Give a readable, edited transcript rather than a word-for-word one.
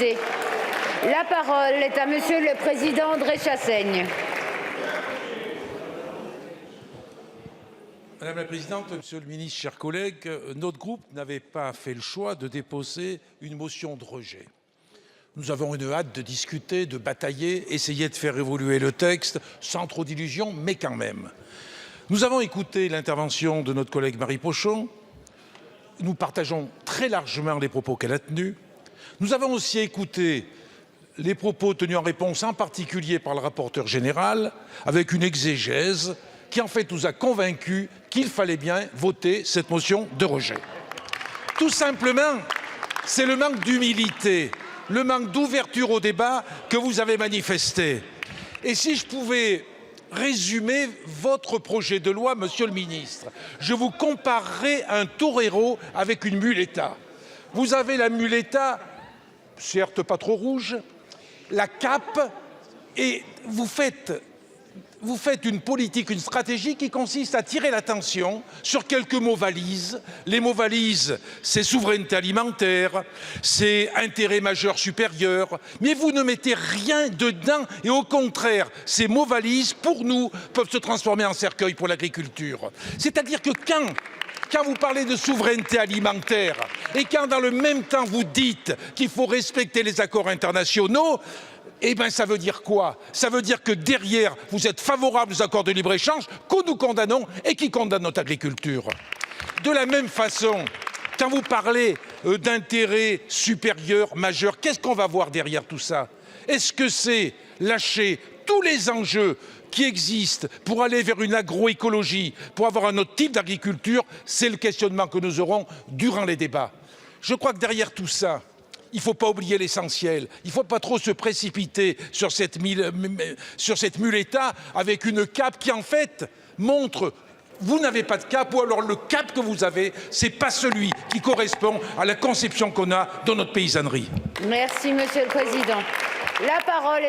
députés. La parole est à Monsieur le Président André Chassaigne. Madame la Présidente, Monsieur le Ministre, chers collègues, notre groupe n'avait pas fait le choix de déposer une motion de rejet. Nous avons une hâte de discuter, de batailler, essayer de faire évoluer le texte, sans trop d'illusions, mais quand même. Nous avons écouté l'intervention de notre collègue Marie Pochon. Nous partageons très largement les propos qu'elle a tenus. Nous avons aussi écouté les propos tenus en réponse, en particulier par le rapporteur général, avec une exégèse qui en fait nous a convaincus qu'il fallait bien voter cette motion de rejet. Tout simplement, c'est le manque d'humilité, le manque d'ouverture au débat que vous avez manifesté. Et si je pouvais résumer votre projet de loi, Monsieur le Ministre, je vous comparerais un torero avec une muleta. Vous avez la muleta, certes pas trop rouge, la cape, et vous faites une politique, une stratégie qui consiste à tirer l'attention sur quelques mots valises. Les mots valises, c'est souveraineté alimentaire, c'est intérêt majeur supérieur, mais vous ne mettez rien dedans et au contraire, ces mots valises, pour nous, peuvent se transformer en cercueil pour l'agriculture. C'est-à-dire que quand vous parlez de souveraineté alimentaire et quand dans le même temps vous dites qu'il faut respecter les accords internationaux, eh bien, ça veut dire quoi? Ça veut dire que derrière, vous êtes favorable aux accords de libre-échange que nous condamnons et qui condamnent notre agriculture. De la même façon, quand vous parlez d'intérêt supérieur, majeur, qu'est-ce qu'on va voir derrière tout ça? Est-ce que c'est lâcher tous les enjeux qui existent pour aller vers une agroécologie, pour avoir un autre type d'agriculture? C'est le questionnement que nous aurons durant les débats. Je crois que derrière tout ça, il ne faut pas oublier l'essentiel. Il ne faut pas trop se précipiter sur cette muleta avec une cape qui, en fait, montre vous n'avez pas de cap ou alors le cap que vous avez, ce n'est pas celui qui correspond à la conception qu'on a dans notre paysannerie. Merci, Monsieur le Président. La parole est